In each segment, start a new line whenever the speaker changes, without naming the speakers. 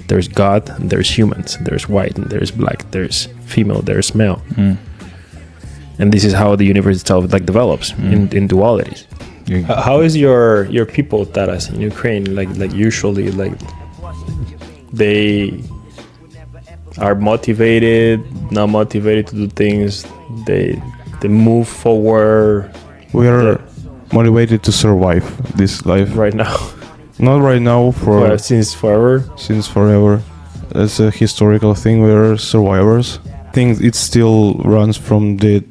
There's God, and there's humans, there's white, and there's black, there's female, there's male. And this is how the universe itself like develops in dualities. How is your people, Taras, in Ukraine? Like usually, like they are motivated, not motivated to do things. They move forward.
We are motivated to survive this life
right now.
Not right now,
since forever.
Since forever. That's a historical thing. We're survivors. I think it still runs from the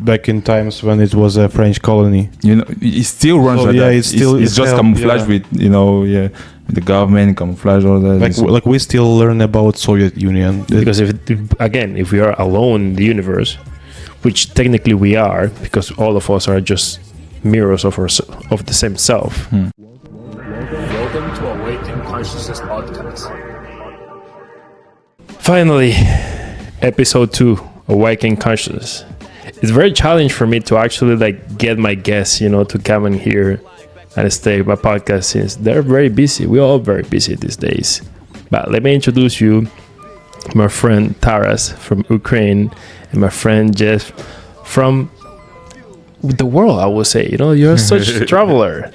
back in times when it was a French colony.
You know, it still runs.
So,
like
yeah,
that.
It's
just camouflage with, you know, the government camouflage all that.
Like we still learn about Soviet Union.
Because if we are alone in the universe, which technically we are, because all of us are just mirrors of the same self.
Welcome to Awaken Consciousness Podcast.
Finally, episode 2, Awaken Consciousness. It's very challenging for me to actually like get my guests, to come in here and stay my podcast, since they're very busy. We're all very busy these days. But let me introduce you, my friend Taras from Ukraine, and my friend Jeff from the world, I would say. You're such a traveler.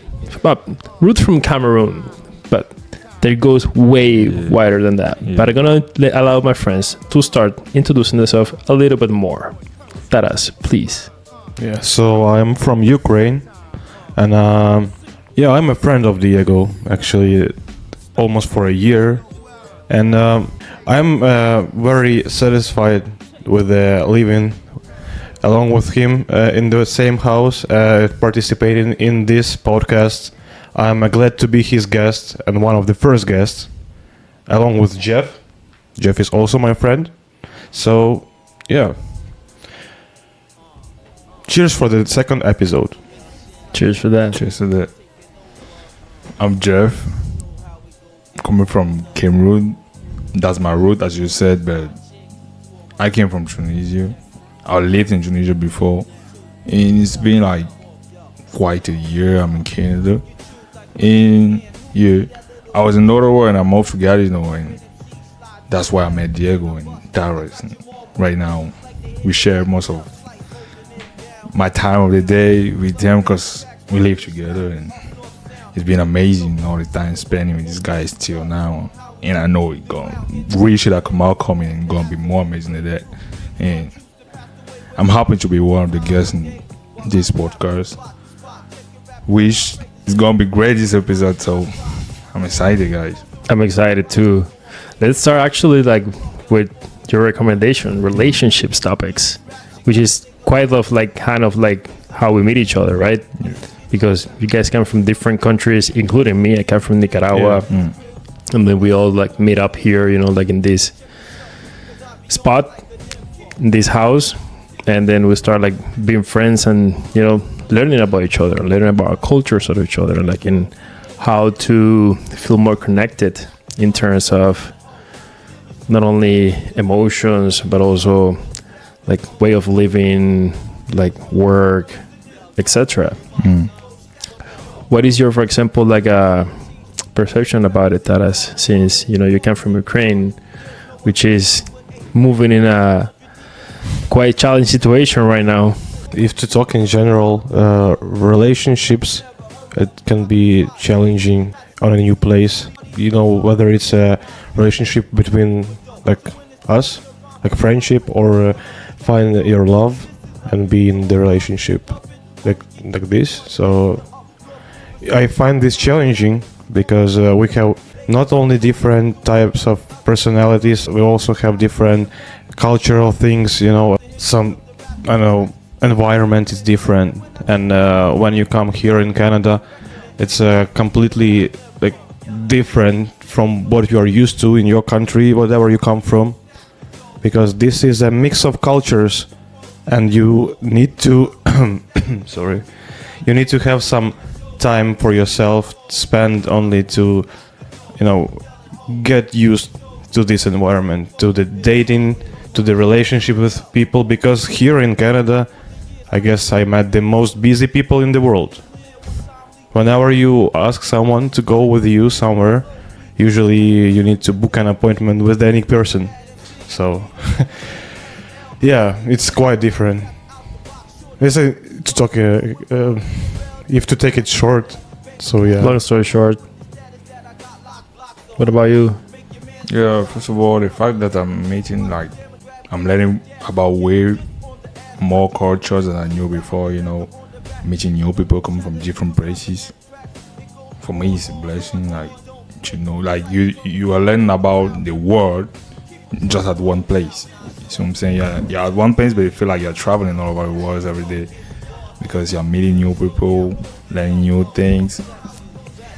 Root from Cameroon, but there goes way wider than that. But I'm gonna allow my friends to start introducing themselves a little bit more. Taras, please.
Yeah, so I'm from Ukraine, and I'm a friend of Diego, actually, almost for a year, and I'm very satisfied with living along with him in the same house, participating in this podcast. I'm glad to be his guest and one of the first guests, along with Jeff. Jeff is also my friend. So, yeah. Cheers for the second episode.
Cheers for that.
Cheers to that. I'm Jeff, coming from Cameroon. That's my root, as you said, but I came from Tunisia. I lived in Tunisia before, and it's been like quite a year. I'm in Canada, and I was in Ottawa and I moved to Gatineau, and that's why I met Diego and Taras. And right now, we share most of my time of the day with them because we live together, and it's been amazing all the time spending with these guys till now. And I know it's gonna reach that outcome and gonna be more amazing than that. And I'm happy to be one of the guests in this podcast, which is gonna be great this episode. So I'm excited, guys.
I'm excited too. Let's start actually like with your recommendation, relationships topics, which is quite kind of like how we meet each other, right? Yeah. Because you guys come from different countries, including me. I come from Nicaragua, and then we all like meet up here, like in this spot, in this house, and then we start like being friends and learning about each other, learning about our cultures of each other, like in how to feel more connected in terms of not only emotions but also like way of living, like work, etc. What is your, for example, like a perception about it, Taras, since you come from Ukraine, which is moving in a quite challenging situation right now?
If to talk in general, relationships, it can be challenging on a new place. Whether it's a relationship between like us, like friendship, or find your love and be in the relationship like this. So I find this challenging because we have not only different types of personalities, we also have different cultural things, some, environment is different. And when you come here in Canada, it's completely like different from what you are used to in your country, whatever you come from, because this is a mix of cultures, and you need to you need to have some time for yourself, spend only to get used to this environment, to the dating, to the relationship with people, because here in Canada, I guess I met the most busy people in the world. Whenever you ask someone to go with you somewhere, usually you need to book an appointment with any person. So yeah, it's quite different. To talk, you have to take it short. So yeah.
Long story short, what about you?
Yeah, first of all, the fact that I'm meeting, like, I'm learning about way more cultures than I knew before, you know, meeting new people coming from different places. For me, it's a blessing, like, you know, like, you are learning about the world just at one place. So I'm saying, yeah, you're at one place, but you feel like you're traveling all over the world every day because you're meeting new people, learning new things,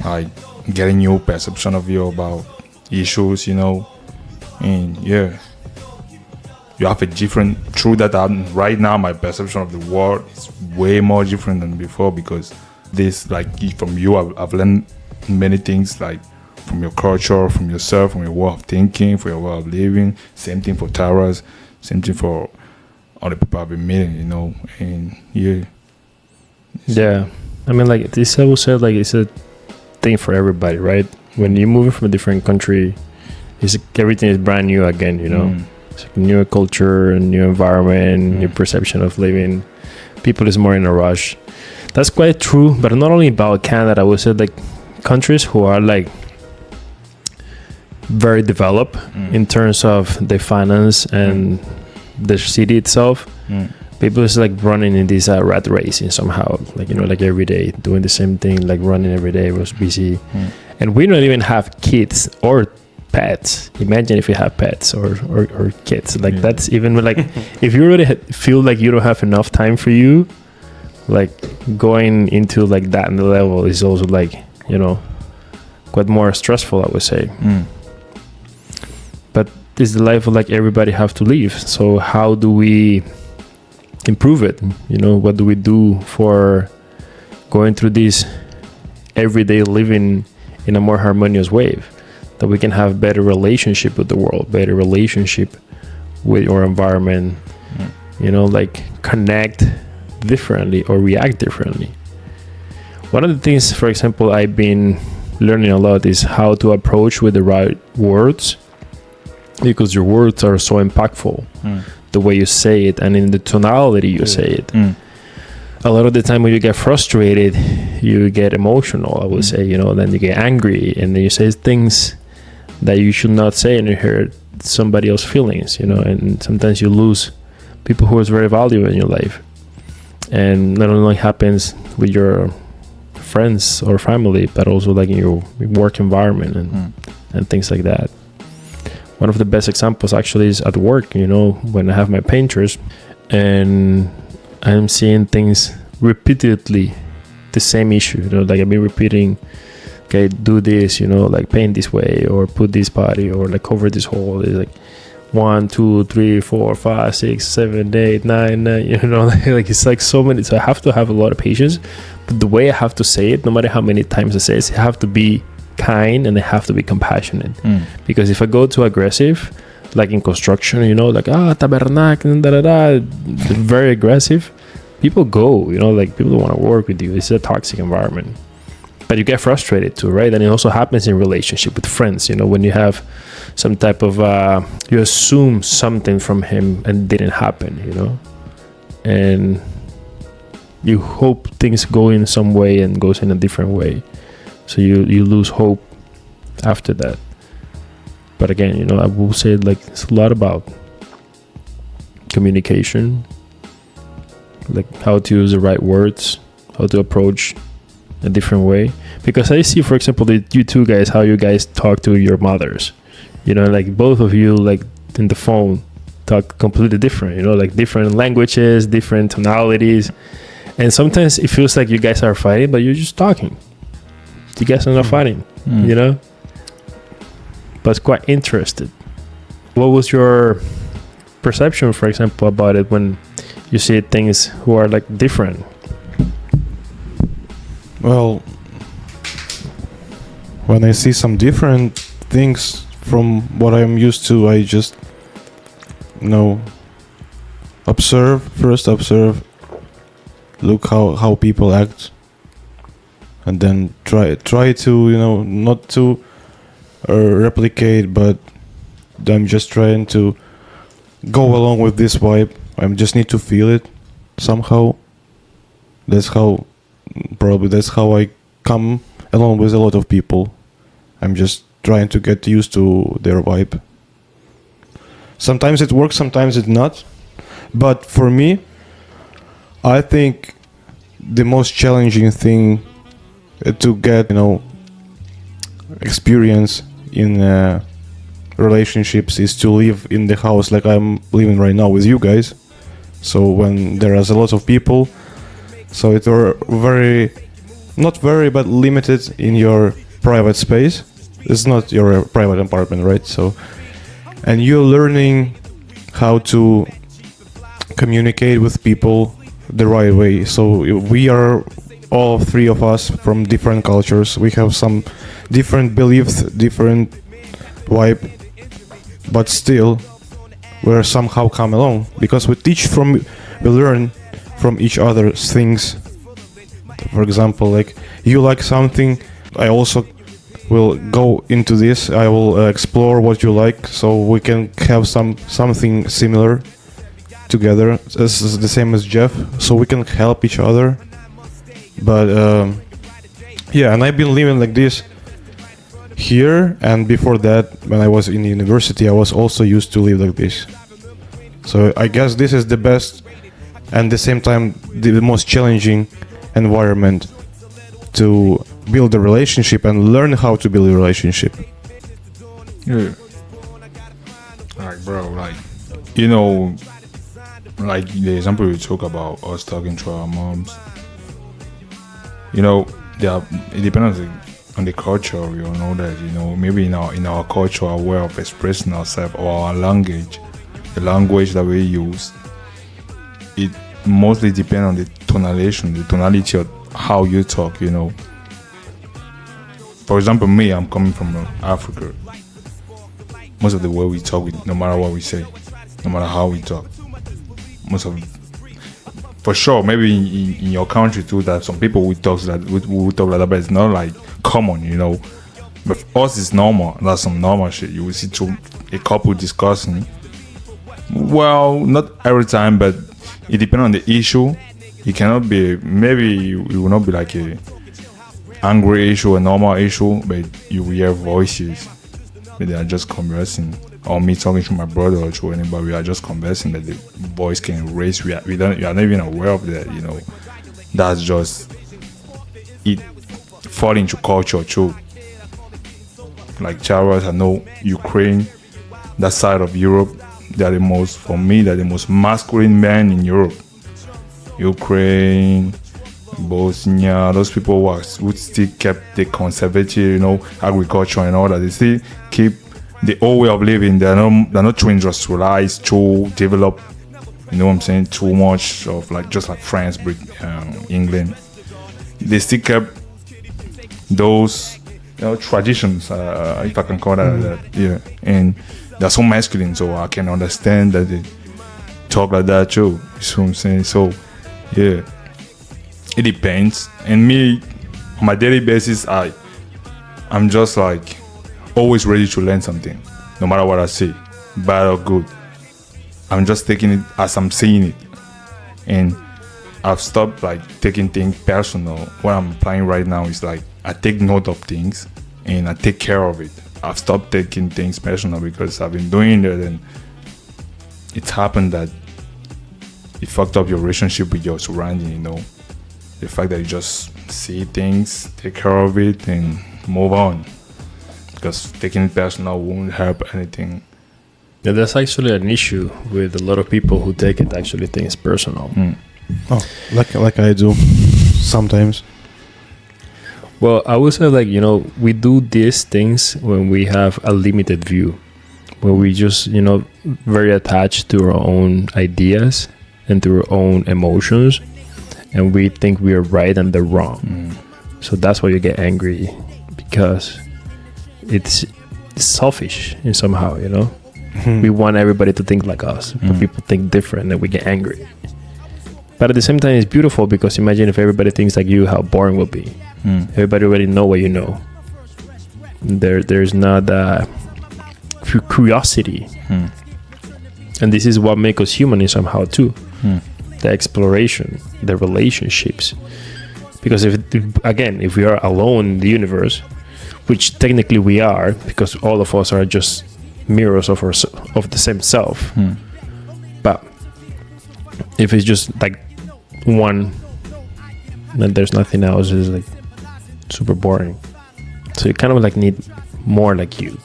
like, getting new perception of you about issues, you know, and yeah, you have a different. Through that, right now my perception of the world is way more different than before because this, like, from you, I've learned many things, like from your culture, from yourself, from your way of thinking, for your way of living. Same thing for Taras, same thing for all the people I've been meeting, you know, and
Yeah, I mean, like this, I will say, like it's a thing for everybody, right? When you move from a different country, it's everything is brand new again, you know. It's like new culture, a new environment, new perception of living. People is more in a rush. That's quite true, but not only about Canada. I would say like countries who are like very developed in terms of the finance and the city itself. People is like running in this rat racing somehow, like, you know, like every day doing the same thing, like running every day, was busy. And we don't even have kids or pets. Imagine if you have pets or kids, like that's even like if you really feel like you don't have enough time for you, like going into like that level is also like, you know, quite more stressful, I would say. But it's the life of like everybody have to live. So how do we improve it? You know, what do we do for going through this everyday living in a more harmonious way, that we can have better relationship with the world, better relationship with your environment, you know, like connect differently or react differently. One of the things, for example, I've been learning a lot is how to approach with the right words, because your words are so impactful, the way you say it and in the tonality you say it. A lot of the time when you get frustrated, you get emotional, I would say, you know, then you get angry and then you say things that you should not say and you hurt somebody else's feelings, you know, and sometimes you lose people who is very valuable in your life. And not only happens with your friends or family, but also like in your work environment and things like that. One of the best examples actually is at work, you know, when I have my painters and I'm seeing things repeatedly, the same issue, you know, like I've been repeating, okay, do this, you know, like paint this way or put this body or like cover this hole. It's like 1, 2, 3, 4, 5, 6, 7, 8, 9, you know, like it's like so many. So I have to have a lot of patience, but the way I have to say it, no matter how many times I say it, I have to be kind and I have to be compassionate. Because if I go too aggressive, like in construction, you know, like tabernacle, very aggressive, people go, you know, like people don't want to work with you. It's a toxic environment. But you get frustrated too, right? And it also happens in relationship with friends, you know, when you have some type of you assume something from him and didn't happen, you know, and you hope things go in some way and goes in a different way, so you lose hope after that. But again, you know, I will say like it's a lot about communication, like how to use the right words, how to approach a different way. Because I see, for example, that you two guys, how you guys talk to your mothers, you know, like both of you, like in the phone, talk completely different, you know, like different languages, different tonalities. And sometimes it feels like you guys are fighting, but you're just talking. You guys are not fighting, you know? But it's quite interesting. What was your perception, for example, about it when you see things who are like different?
Well, when I see some different things from what I'm used to, I just, you know, observe, look how people act, and then try to, you know, not to replicate, but I'm just trying to go along with this vibe. I just need to feel it somehow. That's how I come along with a lot of people. I'm just trying to get used to their vibe. Sometimes it works, sometimes it's not. But for me, I think the most challenging thing to get, experience in relationships is to live in the house like I'm living right now with you guys. So when there is a lot of people, so it are not very, but limited in your private space. It's not your private apartment, right? So, and you're learning how to communicate with people the right way. So we are all three of us from different cultures. We have some different beliefs, different vibe, but still we're somehow come along because we learn from each other's things. For example, like you like something, I also will go into this. I will explore what you like, so we can have something similar together. This is the same as Jeff, so we can help each other. But yeah, and I've been living like this here, and before that, when I was in university, I was also used to live like this. So I guess this is the best and at the same time the most challenging environment to build a relationship and learn how to build a relationship.
Yeah. Like, bro, like, like the example you talk about us talking to our moms. It depends on the culture. We all know that, maybe in our culture, our way of expressing ourselves or our language, the language that we use, it mostly depends on the tonality of how you talk, For example, me, I'm coming from Africa. Most of the way we talk, no matter what we say, no matter how we talk, for sure, maybe in your country too, that some people will talk like that, but it's not like common, But for us, it's normal. That's some normal shit. You will see a couple discussing. Well, not every time, but it depends on the issue. It cannot be. Maybe it will not be like a angry issue, a normal issue, but you will hear voices. But they are just conversing. Or me talking to my brother or to anybody, we are just conversing that the voice can raise. We are not even aware of that, That's just it. Fall into culture too. Like Charles, I know Ukraine, that side of Europe, they're the most masculine men in Europe. Ukraine, Bosnia, those people who still kept the conservative, agriculture and all that. They still keep the old way of living. They're not too industrialized, too developed. You know what I'm saying? Too much of just like France, Britain, England. They still kept those traditions, if I can call that. Yeah, and they're so masculine, so I can understand that they talk like that too. You see what I'm saying? So yeah, it depends. And me, on my daily basis, I'm just like always ready to learn something, no matter what I say, bad or good. I'm just taking it as I'm seeing it, and I've stopped taking things personal. What I'm applying right now is I take note of things and I take care of it. I've stopped taking things personal because I've been doing it, and it's happened that it fucked up your relationship with your surrounding. The fact that you just see things, take care of it, and move on. Because taking it personal won't help anything.
Yeah, that's actually an issue with a lot of people who take it actually things personal.
Oh, like I do sometimes.
Well, I would say we do these things when we have a limited view, where we just very attached to our own ideas and to our own emotions, and we think we are right and they're wrong. So that's why you get angry, because it's selfish in somehow, We want everybody to think like us, but people think different and we get angry. But at the same time, it's beautiful because imagine if everybody thinks like you, how boring it would be. Everybody already know what you know. There's not curiosity, and this is what makes us human in somehow too. The exploration, the relationships. Because if we are alone in the universe, which technically we are, because all of us are just mirrors of the same self. But if it's just like one, and there's nothing else, it's like super boring. So you kind of like need more like you.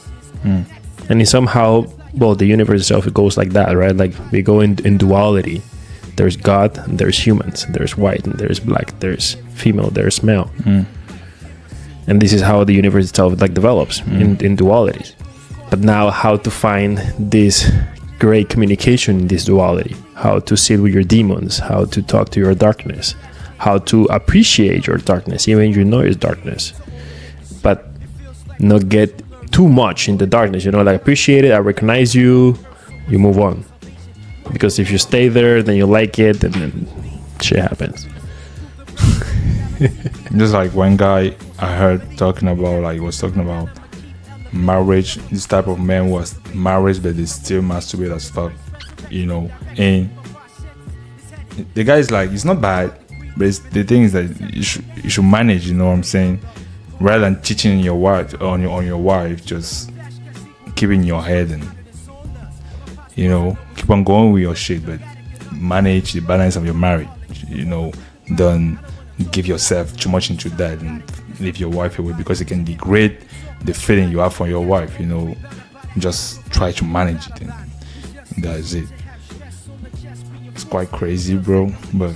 And it's somehow, well, the universe itself, it goes like that, right? Like we go in duality. There's God, and there's humans, there's white, and there's black, there's female, there's male. And this is how the universe itself like develops in dualities. But now how to find this great communication in this duality, how to sit with your demons, how to talk to your darkness, how to appreciate your darkness, even you know it's darkness, but not get too much in the darkness, like appreciate it, I recognize you move on. Because if you stay there, then you like it, and then shit happens.
Just like one guy I heard talking about marriage. This type of man was married, but they still masturbate as fuck, And the guy is like, it's not bad, but the thing is that you should manage. You know what I'm saying? Rather than cheating your wife on your wife, just keep in your head and keep on going with your shit, but manage the balance of your marriage. Don't give yourself too much into that and leave your wife away, because it can degrade the feeling you have for your wife. Just try to manage it, and that's it. It's quite crazy, bro, but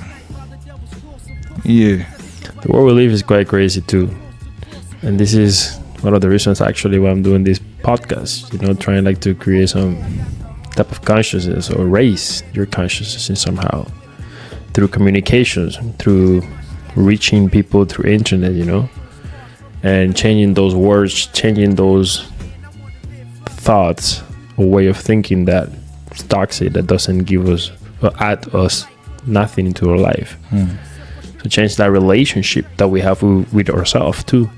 yeah,
the world we live is quite crazy too, and this is one of the reasons actually why I'm doing this podcast. Trying like to create some type of consciousness, or raise your consciousness in somehow through communications, through reaching people through internet, and changing those words, changing those thoughts, a way of thinking that is toxic, that doesn't give us or add us nothing into our life. So change that relationship that we have with ourselves too.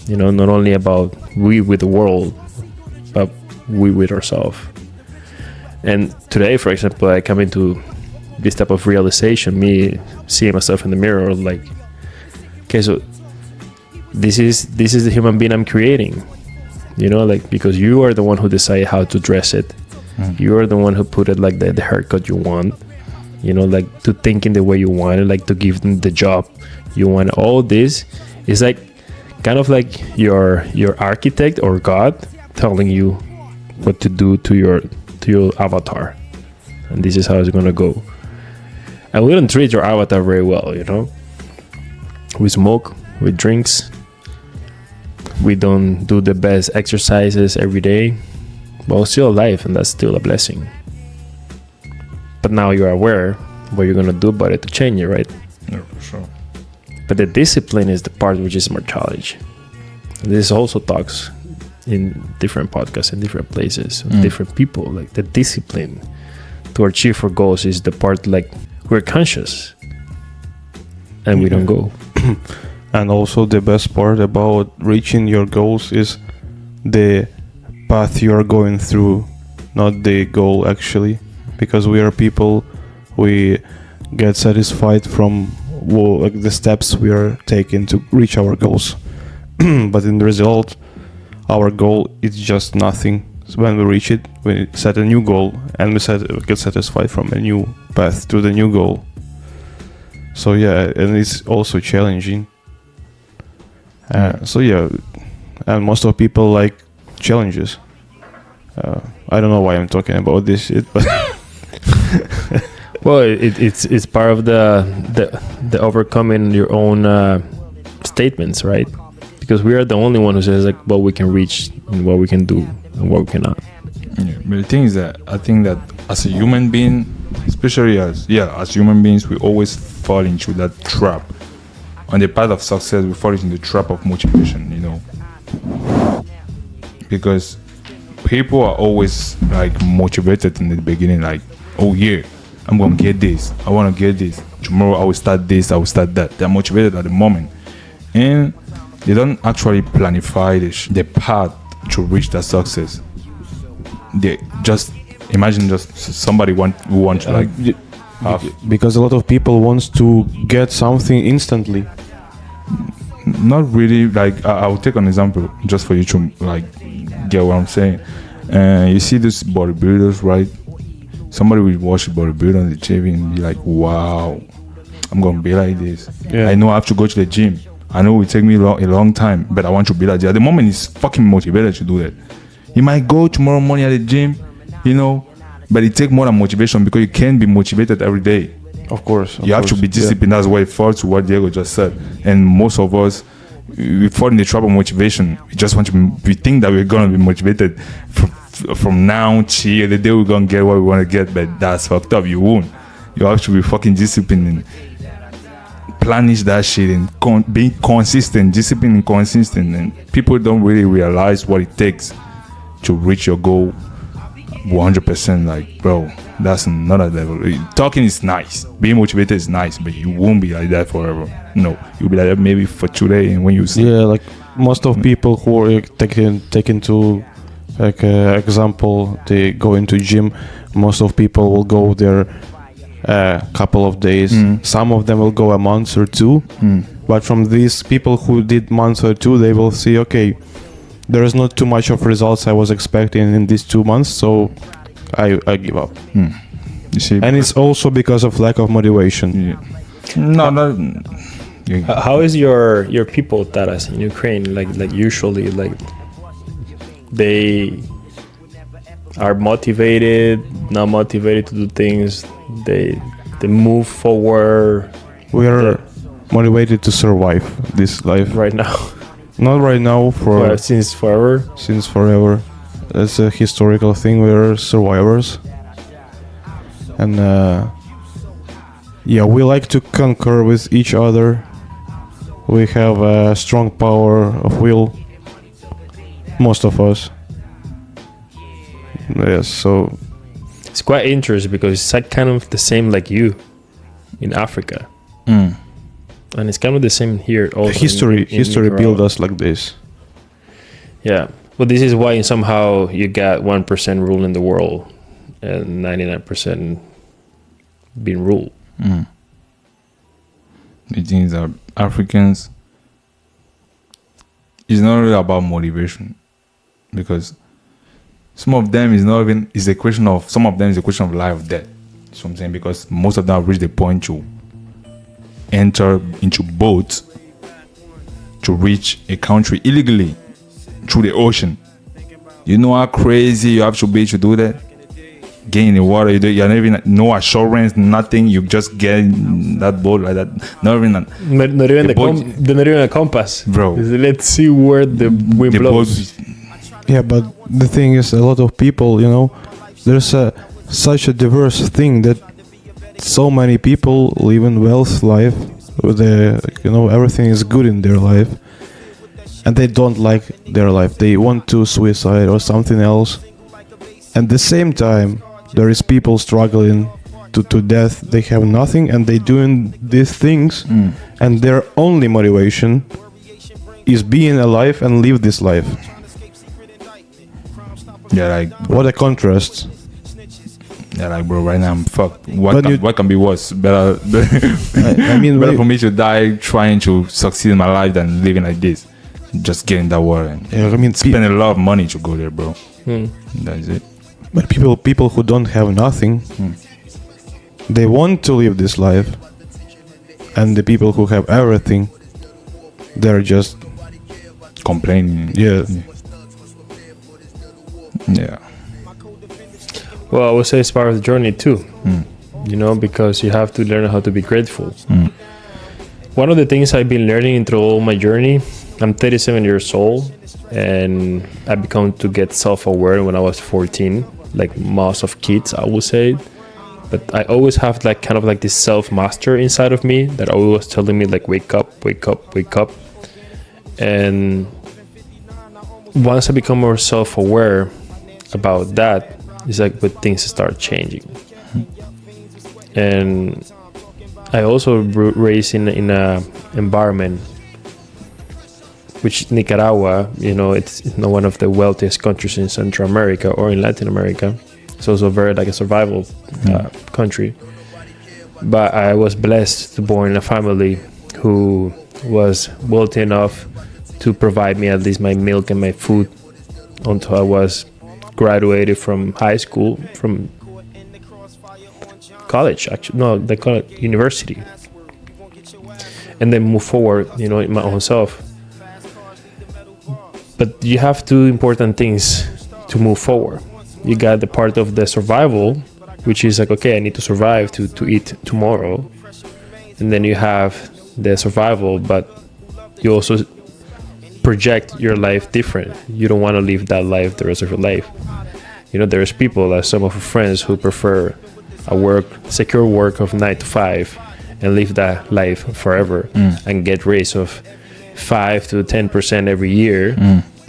Not only about we with the world, but we with ourselves. And today, for example, I come into this type of realization, me seeing myself in the mirror, like, okay, so this is the human being I'm creating, like, because you are the one who decide how to dress it. You are the one who put it like the haircut you want, like to think in the way you want it, like to give them the job you want. All this is like kind of like your architect or God telling you what to do to your avatar, and this is how it's gonna go. And we don't treat your avatar very well, we smoke, we drinks, we don't do the best exercises every day, but we're still alive, and that's still a blessing. But now you're aware what you're gonna do about it to change it, right?
Yeah, for sure.
But the discipline is the part which is more challenge. This also talks in different podcasts in different places with different people, like the discipline to achieve our goals is the part like we're conscious and we don't go.
And also the best part about reaching your goals is the path you are going through, not the goal actually, because we are people, we get satisfied from the steps we are taking to reach our goals. But in the result, our goal is just nothing. So when we reach it, we set a new goal, and we get satisfied from a new path to the new goal. So yeah, and it's also challenging. So yeah, and most of people like challenges. I don't know why I'm talking about this shit, but
well, it's part of the overcoming your own statements, right? Because we are the only one who says like what we can reach and what we can do and what we cannot.
Yeah, but the thing is that I think that as a human being, especially as human beings, we always fall into that trap. On the path of success, we fall into the trap of motivation, because people are always like motivated in the beginning, like, oh yeah, I'm gonna get this, I want to get this, tomorrow I will start this, I will start that. They're motivated at the moment, and they don't actually planify the path to reach that success. They just imagine just somebody who want to like have.
Because a lot of people wants to get something instantly.
Not really. Like I'll take an example just for you to like get what I'm saying. You see these bodybuilders, right? Somebody will watch a bodybuilder on the TV and be like, wow, I'm gonna be like this.
Yeah.
I know I have to go to the gym. I know it will take me a long time, but I want to be like that. At the moment, he's fucking motivated to do that. He might go tomorrow morning at the gym, you know, but it takes more than motivation because you can't be motivated every day.
Of course.
You have to be disciplined. That's why it falls to what Diego just said. And most of us, we fall in the trap of motivation. We just want to. We think that we're gonna be motivated from now till the day we're gonna get what we want to get, but that's fucked up. You won't. You have to be fucking disciplined and planish that shit and being consistent, disciplined and consistent. And people don't really realize what it takes to reach your goal 100%. Like, bro, that's another level. Talking is nice, being motivated is nice, but you won't be like that forever. No, you'll be like that maybe for today, and when you see,
yeah, like most of people who are taken to like example, they go into gym. Most of people will go there a couple of days. Some of them will go a month or two. But from these people who did month or two, they will see, okay, there is not too much of results I was expecting in these 2 months, so I give up.
you see,
And it's also because of lack of motivation.
How is your people, Taras, in Ukraine? Like usually, like they are motivated, not motivated to do things. They move forward.
We are motivated to survive this life.
Right now,
Not right now,
since forever.
since forever. It's a historical thing. We're survivors. And yeah, we like to conquer with each other. We have a strong power of will. Most of us. Yes, so
It's quite interesting because it's like kind of the same like you in Africa, and it's kind of the same here. Also,
history
in Nicaragua.
built us like this.
Yeah, but this is why somehow you got 1% rule in the world and 99% being ruled.
the things that Africans, it's not really about motivation, because some of them is not even, is a question of, some of them is a question of life or death. That's what I'm saying, because most of them have reached the point to enter into boats to reach a country illegally through the ocean. You know how crazy you have to be to do that? Get in the water, you're not even, no assurance, nothing. You just get in that boat like that. Not even
Not even a compass,
bro.
Let's see where the wind
The
blows.
boat,
Yeah, but the thing is, a lot of people, there's such a diverse thing that so many people live in wealth life, with everything is good in their life, and they don't like their life. They want to suicide or something else. At the same time, there is people struggling to death. They have nothing, and they doing these things, and their only motivation is being alive and live this life.
yeah, like,
What a contrast.
yeah, like, bro, right now I'm fucked.
But
What can be worse? Better,
I mean,
better for me to die trying to succeed in my life than living like this. Just get in that water and
yeah, I mean,
spend a lot of money to go there, bro. That's it.
but people who don't have nothing, they want to live this life, and the people who have everything, they're just
Complaining.
yeah.
Yeah.
Well, I would say it's part of the journey too. Because you have to learn how to be grateful. One of the things I've been learning through all my journey, I'm 37 years old, and I become to get self-aware when I was 14, like most of kids, I would say. But I always have like kind of like this self-master inside of me that always was telling me like, wake up, wake up, wake up. And once I become more self-aware about that, it's like when things start changing. And I also raised in a environment which Nicaragua, it's not one of the wealthiest countries in Central America or in Latin America. It's also very like a survival country. But I was blessed to born in a family who was wealthy enough to provide me at least my milk and my food until I was graduated from high school, from college, actually. No, they call it university. And then move forward, in my own self. But you have two important things to move forward. You got the part of the survival, which is like, okay, I need to survive to eat tomorrow. And then you have the survival, but you also project your life different. You don't want to live that life the rest of your life. There's people, like some of our friends, who prefer a secure work of 9 to 5 and live that life forever and get raise of 5 to 10% every year,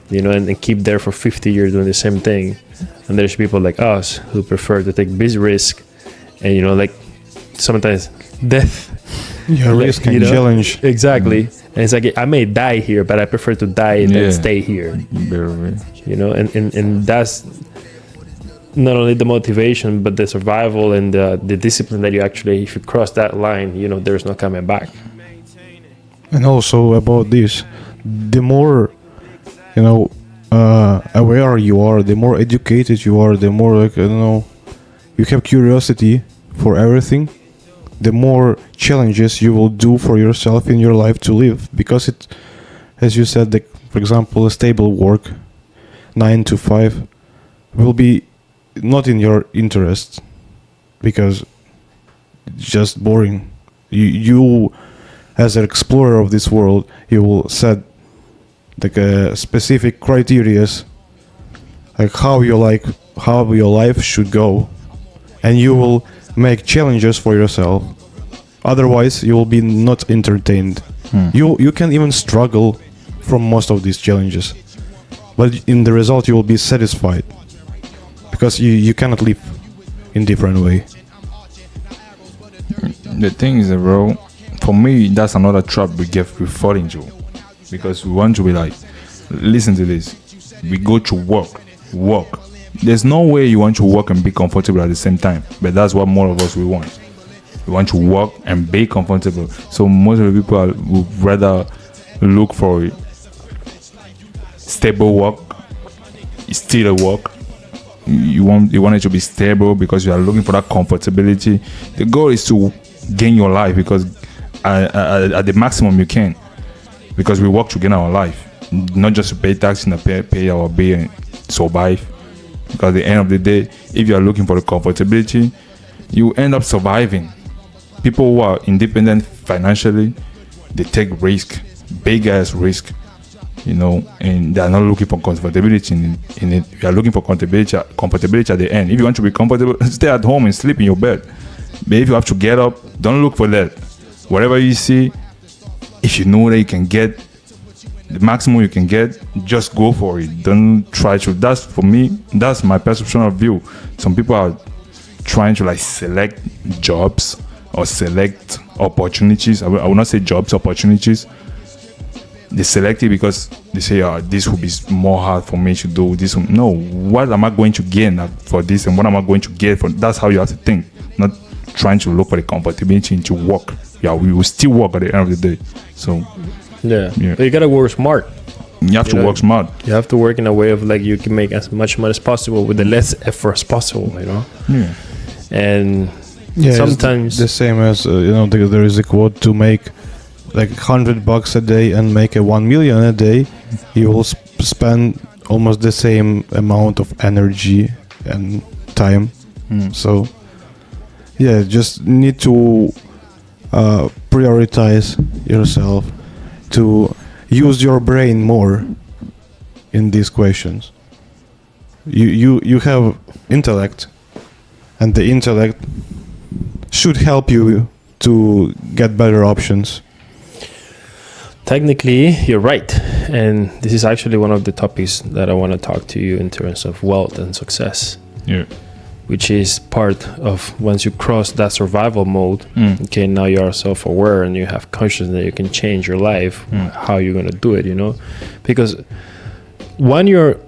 and keep there for 50 years doing the same thing. And there's people like us who prefer to take big risk and, like sometimes death.
Yeah, risk and challenge.
Exactly. And it's like, I may die here, but I prefer to die than stay here. And that's not only the motivation, but the survival and the discipline that you actually, if you cross that line, there's no coming back.
And also about this, the more, aware you are, the more educated you are, the more, you have curiosity for everything, the more challenges you will do for yourself in your life to live. Because it, as you said, for example, a stable work, 9 to 5, will be not in your interest, because it's just boring. You as an explorer of this world, you will set like a specific criteria, like how your life should go, and you will make challenges for yourself. Otherwise, you will be not entertained. You can even struggle from most of these challenges, but in the result, you will be satisfied, because you cannot live in different way.
The thing is, bro, for me, that's another trap we fall into, because we want to be like, listen to this, we go to work. There's no way you want to work and be comfortable at the same time, but that's what more of us we want. We want to work and be comfortable. So most of the people would rather look for stable work, still a work. You want it to be stable because you are looking for that comfortability. The goal is to gain your life, because at the maximum you can, because we work to gain our life, not just to pay tax and pay our bill and survive. Because at the end of the day, if you are looking for the comfortability, you end up surviving. People who are independent financially, they take risk, big ass risk, and they are not looking for comfortability in it. You are looking for comfortability at the end. If you want to be comfortable, stay at home and sleep in your bed. But if you have to get up, don't look for that. Whatever you see, if you know that you can get the maximum you can get, just go for it. Don't try to. That's, for me, that's my perception of view. Some people are trying to select jobs or select opportunities. I will not say jobs, opportunities. They select it because they say, this will be more hard for me to do this. No, what am I going to gain for this, and what am I going to get for? That's how you have to think, not trying to look for the comfortability into work. Yeah, we will still work at the end of the day. So
yeah. But you gotta work smart.
You have to work smart.
You have to work in a way of you can make as much money as possible with the less effort as possible.
Yeah.
And sometimes
the same as there is a quote: to make $100 a day and make a 1 million a day, you will spend almost the same amount of energy and time. So just need to prioritize yourself, to use your brain more in these questions. You have intellect, and the intellect should help you to get better options.
Technically, you're right. And this is actually one of the topics that I want to talk to you in terms of wealth and success.
Yeah.
which is part of once you cross that survival mode. Okay, now you are self-aware and you have consciousness that you can change your life. How you're gonna do it, because when you're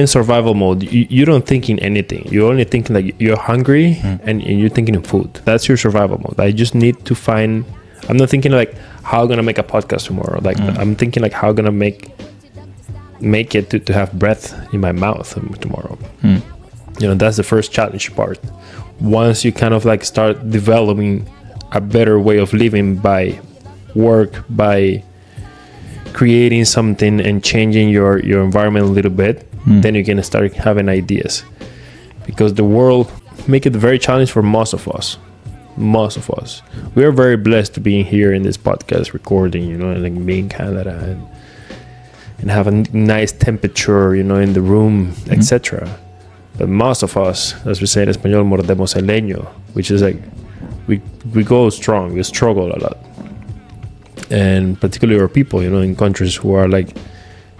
in survival mode, you don't think in anything. You're only thinking like you're hungry and you're thinking in food. That's your survival mode. I just need to find. I'm not thinking like how I'm gonna make a podcast tomorrow. Like I'm thinking like how I'm gonna make it to have breath in my mouth tomorrow. That's the first challenge part. Once you kind of like start developing a better way of living by work, by creating something and changing your environment a little bit, then you can start having ideas. Because the world make it very challenging for most of us. We are very blessed to be here in this podcast recording, and like being in Canada and have a nice temperature, in the room, etc. But most of us, as we say in Español, mordemos el leño, which is like we go strong, we struggle a lot. And particularly our people, in countries who are like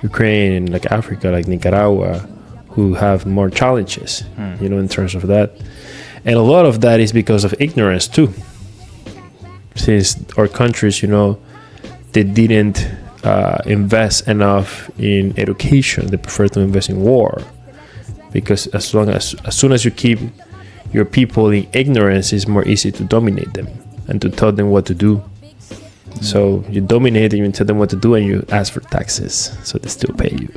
Ukraine, like Africa, like Nicaragua, who have more challenges, in terms of that. And a lot of that is because of ignorance too. Since our countries, they didn't invest enough in education, they prefer to invest in war. Because as soon as you keep your people in ignorance, it's more easy to dominate them and to tell them what to do. So you dominate them, you tell them what to do, and you ask for taxes, so they still pay you.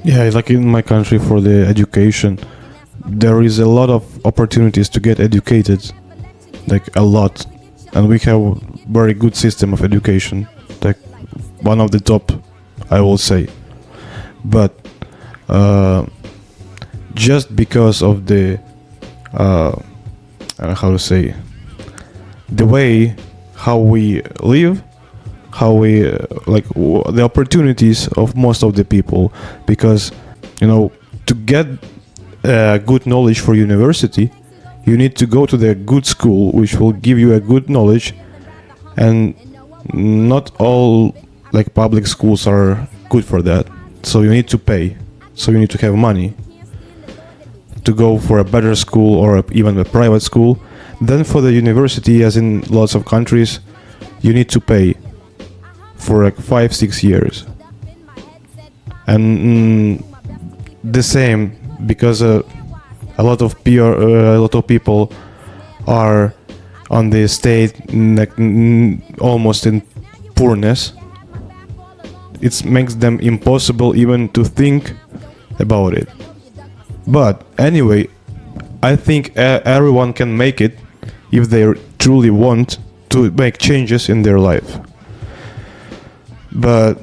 Yeah, like in my country for the education, there is a lot of opportunities to get educated, like a lot, and we have a very good system of education, like one of the top, I will say. But just because of the the way how we live, how we the opportunities of most of the people, because to get good knowledge for university, you need to go to the good school which will give you a good knowledge, and not all public schools are good for that. So you need to pay, so you need to have money to go for a better school or even a private school. Then for the university, as in lots of countries, you need to pay for 5-6 years. And the same, because a lot of people are on the state almost in poorness. It makes them impossible even to think about it. But anyway, I think everyone can make it if they truly want to make changes in their life. But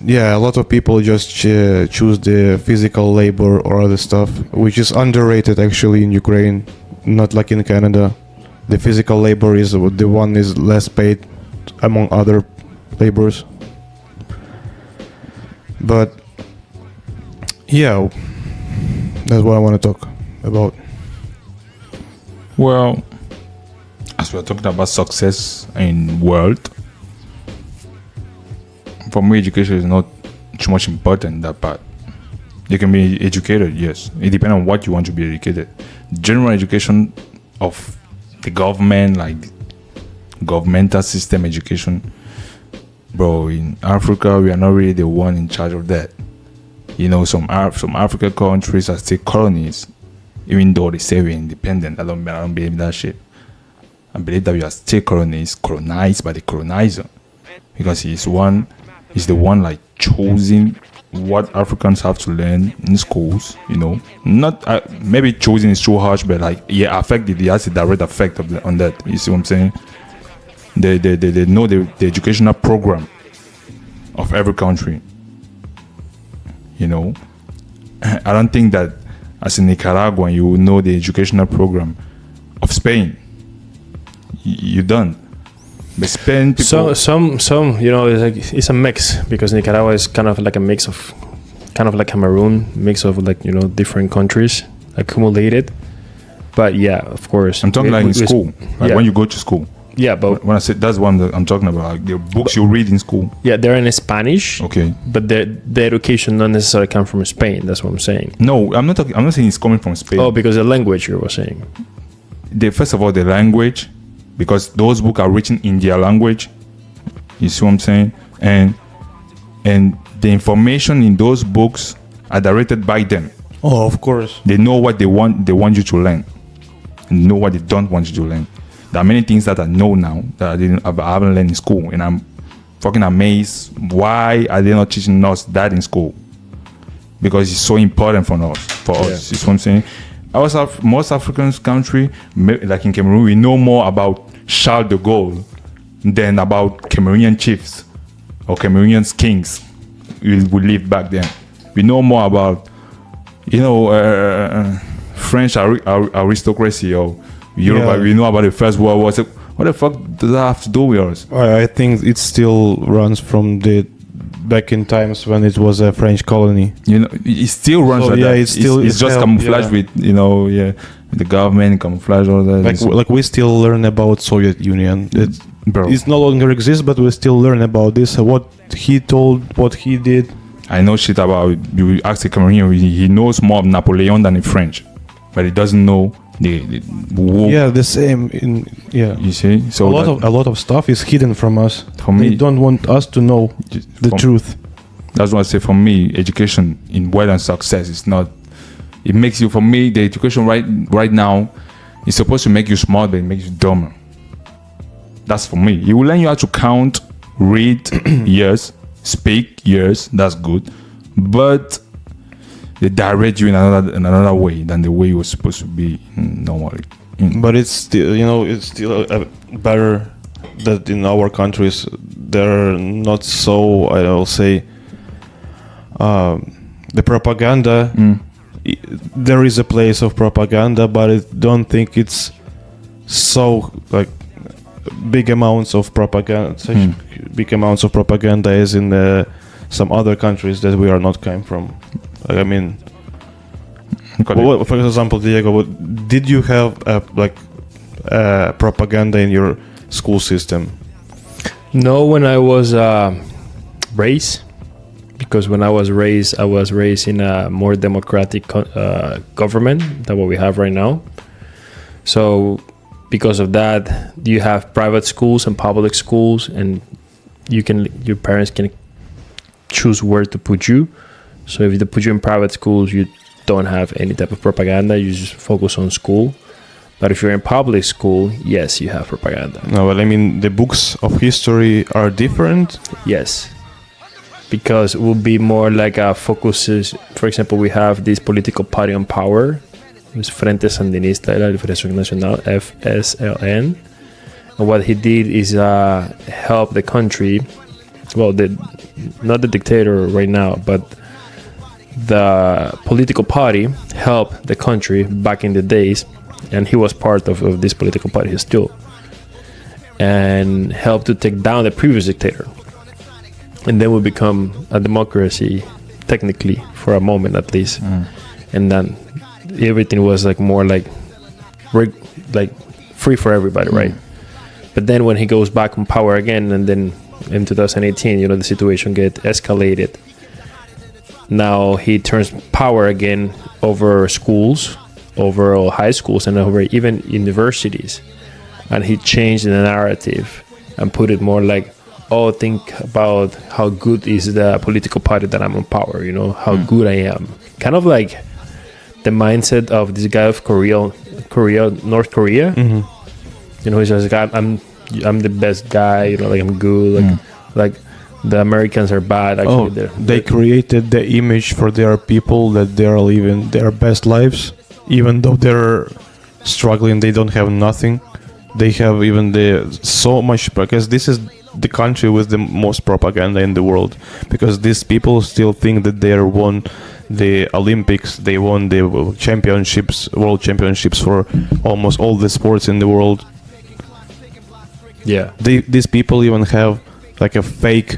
yeah, a lot of people just choose the physical labor or other stuff, which is underrated actually in Ukraine, not like in Canada. The physical labor is the one is less paid among other labors. But yeah, that's what I want to talk about.
Well, as we're talking about success in world, for me, education is not too much important in that part. You can be educated, yes. It depends on what you want to be educated. General education of the government, like governmental system education, bro, in Africa, we are not really the one in charge of that. Some African countries are still colonies, even though they say we're independent. I don't believe that shit. I believe that we are still colonized by the colonizer, because he's the one like choosing what Africans have to learn in schools. Not maybe choosing is too harsh, but affected. It has a direct effect on that. You see what I'm saying? They know the educational program of every country. I don't think that as a Nicaraguan you will know the educational program of Spain. You don't. But Spain people.
Some it's a mix, because Nicaragua is kind of like a mix of, kind of like Cameroon, mix of different countries accumulated. But yeah, of course.
I'm talking in school. When you go to school.
Yeah, but
When I say that's one that I'm talking about, like the books you read in school.
yeah, they're in Spanish.
Okay.
But the education not necessarily come from Spain. That's what I'm saying.
No, I'm not talking. I'm not saying it's coming from Spain.
Oh, because the language you were saying.
First of all, the language, because those books are written in their language. You see what I'm saying? And the information in those books are directed by them.
Oh, of course.
They know what they want. They want you to learn, and know what they don't want you to learn. There are many things that I know now that I haven't learned in school, and I'm fucking amazed. Why are they not teaching us that in school? Because it's so important for us. You see what I'm saying? Most African country, like in Cameroon, we know more about Charles de Gaulle than about Cameroonian chiefs or Cameroonian kings we lived back then. We know more about, French aristocracy or Europe.
Yeah.
We know about the First World War. So what the fuck does that have to do with us?
I think it still runs from the back in times when it was a French colony.
It still runs
So,
like
yeah,
that.
it's still-
it's
it's
just
held,
camouflage
yeah.
with, the government, camouflage, all that.
Like we still learn about Soviet Union.
Bro.
It no longer exists, but we still learn about this. What he told, what he did.
I know shit about. You ask a Cameroonian, he knows more of Napoleon than the French, but he doesn't know the war.
Yeah, the same.
You see, so
a lot of stuff is hidden from us.
For
They
me-
don't want us to know the truth.
That's what I say. For me, education in wealth and success is not. It makes you. For me, the education right now is supposed to make you smart, but it makes you dumber. That's for me. It will learn you how to count, read, yes, speak, yes. That's good, but they direct you in another way than the way you were supposed to be normally.
But it's still, it's still better that in our countries they're not so. I'll say the propaganda. There is a place of propaganda, but I don't think it's so like big amounts of propaganda. Such big amounts of propaganda as in some other countries that we are not came from. Like, I mean. For example, Diego, did you have propaganda in your school system?
No, when I was raised, because when I was raised in a more democratic government than what we have right now. So because of that, you have private schools and public schools, and your parents can choose where to put you. So if they put you in private schools, you don't have any type of propaganda. You just focus on school. But if you're in public school, yes, you have propaganda.
No, but I mean the books of history are different.
Yes, because it will be more like a focuses. For example, we have this political party on power, it's Frente Sandinista de la Liberación Nacional, FSLN, and what he did is help the country. Well, not the dictator right now, but the political party helped the country back in the days, and he was part of this political party still, and helped to take down the previous dictator, and then we become a democracy technically for a moment at least, and then everything was like more like free for everybody, right? But then when he goes back on power again, and then in 2018, the situation get escalated. Now he turns power again over schools, over all high schools, and over even universities. And he changed the narrative and put it more like, oh, think about how good is the political party that I'm on power, how good I am. Kind of like the mindset of this guy of North Korea. He's just like, I'm the best guy, like I'm good, like the Americans are bad. Actually,
they created the image for their people that they are living their best lives, even though they're struggling. They don't have nothing. They have even so much, because this is the country with the most propaganda in the world. Because these people still think that they won the Olympics, they won the world championships for almost all the sports in the world.
Yeah,
these people even have like a fake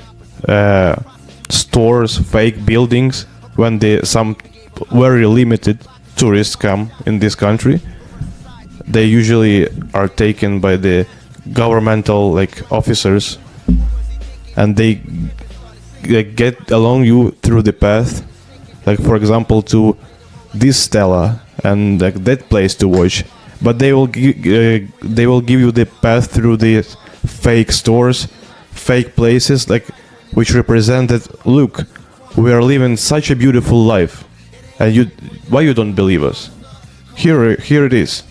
stores, fake buildings when some very limited tourists come in this country. They usually are taken by the governmental like officers, and they get along you through the path, like for example to this Stella and like that place to watch, but they will give you the path through the fake stores, fake places, like which represent that look, we are living such a beautiful life, and why you don't believe us? Here it is,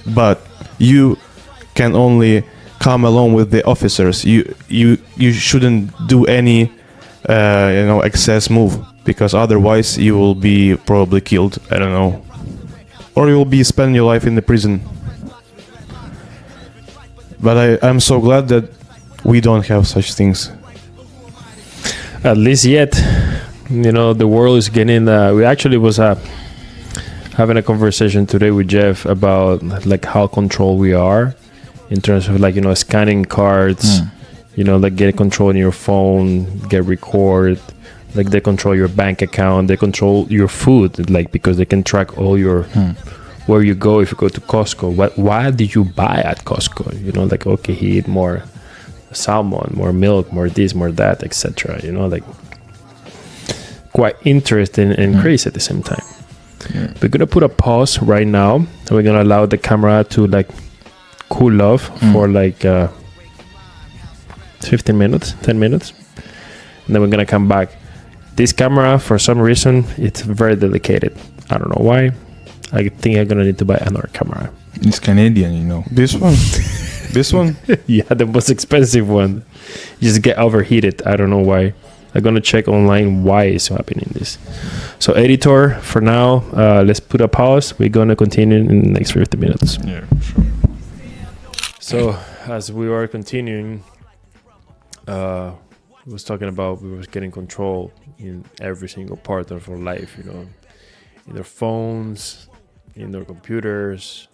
but you can only come along with the officers. You shouldn't do any excess move, because otherwise you will be probably killed. I don't know, or you will be spending your life in the prison. But I'm so glad that we don't have such things.
At least yet, the world is getting. We actually was having a conversation today with Jeff about like how controlled we are in terms of like scanning cards, like get control in your phone, get record, like they control your bank account, they control your food, like because they can track all your where you go. If you go to Costco, why did you buy at Costco? Like okay, he eat more salmon, more milk, more this, more that, etc. Like quite interesting and crazy at the same time. Yeah. We're gonna put a pause right now, and we're gonna allow the camera to like cool off for like 15 minutes, 10 minutes, and then we're gonna come back. This camera, for some reason, it's very delicate. I don't know why. I think I'm gonna need to buy another camera.
It's Canadian,
This one. This one?
Yeah, the most expensive one. You just get overheated. I don't know why. I'm gonna check online why it's happening this. So editor, for now, let's put a pause. We're gonna continue in the next 50 minutes.
Yeah, sure.
So as we were continuing, we was talking about we was getting control in every single part of our life, in our phones, in our computers,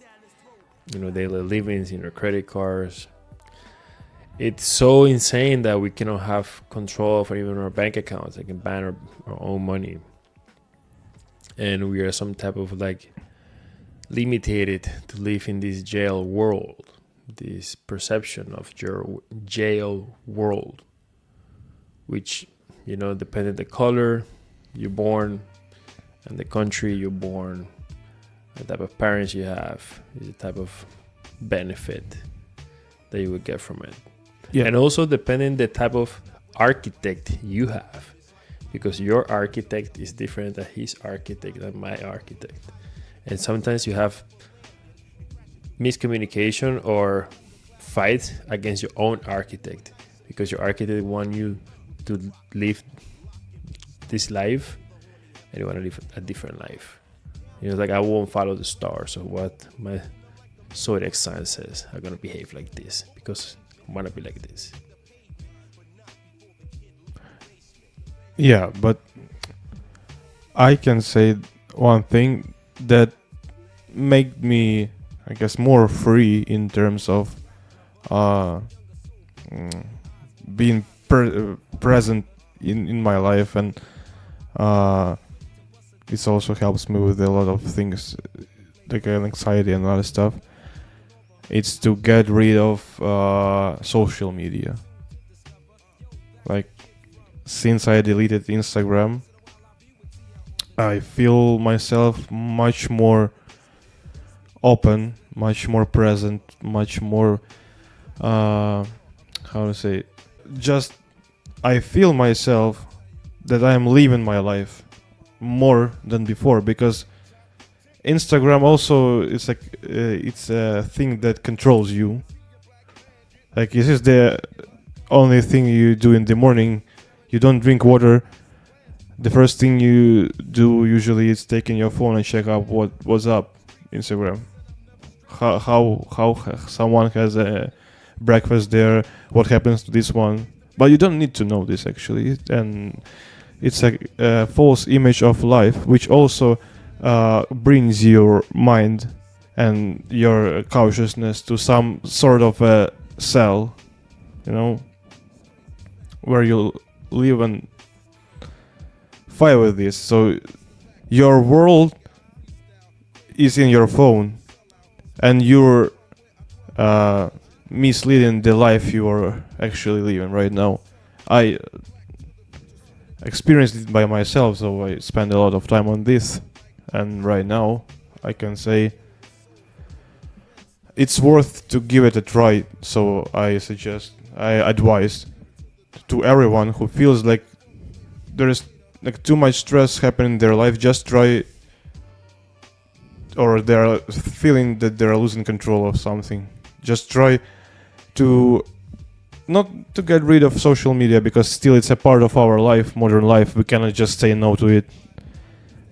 daily livings, in our credit cards. It's so insane that we cannot have control of even our bank accounts. They can ban our own money. And we are some type of like limited to live in this jail world, this perception of jail world, which, depending the color you're born and the country you're born, the type of parents you have is the type of benefit that you would get from it. Yeah. And also depending the type of architect you have, because your architect is different than his architect and my architect. And sometimes you have miscommunication or fights against your own architect, because your architect wants you to live this life and you want to live a different life. Like I won't follow the stars or what my zodiac sign says. I'm going to behave like this because I want to be like this.
Yeah, but I can say one thing that made me, I guess, more free in terms of being present in my life, and it also helps me with a lot of things like anxiety and other stuff. It's to get rid of social media. Like, since I deleted Instagram, I feel myself much more open, much more present, much more just I feel myself that I am living my life more than before, because Instagram also it's like it's a thing that controls you. Like, this is the only thing you do in the morning. You don't drink water. The first thing you do usually is taking your phone and check out what's up Instagram. How someone has a breakfast there, what happens to this one. But you don't need to know this actually, and it's a false image of life, which also brings your mind and your consciousness to some sort of a cell, where you live and fight with this. So your world is in your phone, and your misleading the life you are actually living right now. I experienced it by myself, so I spend a lot of time on this, and right now I can say it's worth to give it a try. So I advise to everyone who feels like there is like too much stress happening in their life, just try, or they're feeling that they're losing control of something, just try to not to get rid of social media, because still it's a part of our life, modern life. We cannot just say no to it,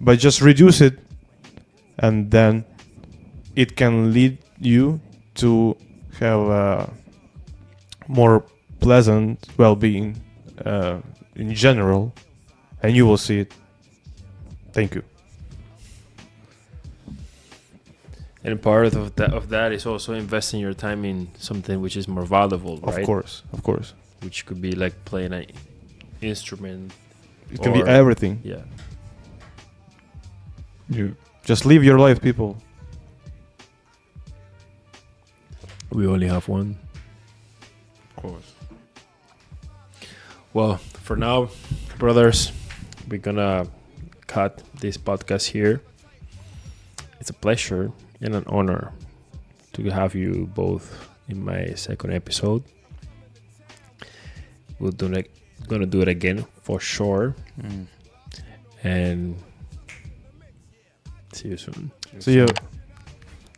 but just reduce it, and then it can lead you to have a more pleasant well-being in general, and you will see it. Thank you.
And part of that is also investing your time in something which is more valuable, right?
Of course.
Which could be like playing an instrument.
It can be
or-
everything.
Yeah.
You
Just live your life, people.
We only have one.
of course.
Well, for now, brothers, we're gonna cut this podcast here. It's a pleasure and an honor to have you both in my second episode. Gonna do it again for sure. And see you soon.
See you.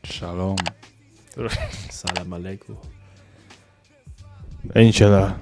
Shalom.
Salam alaikum.
Inshallah.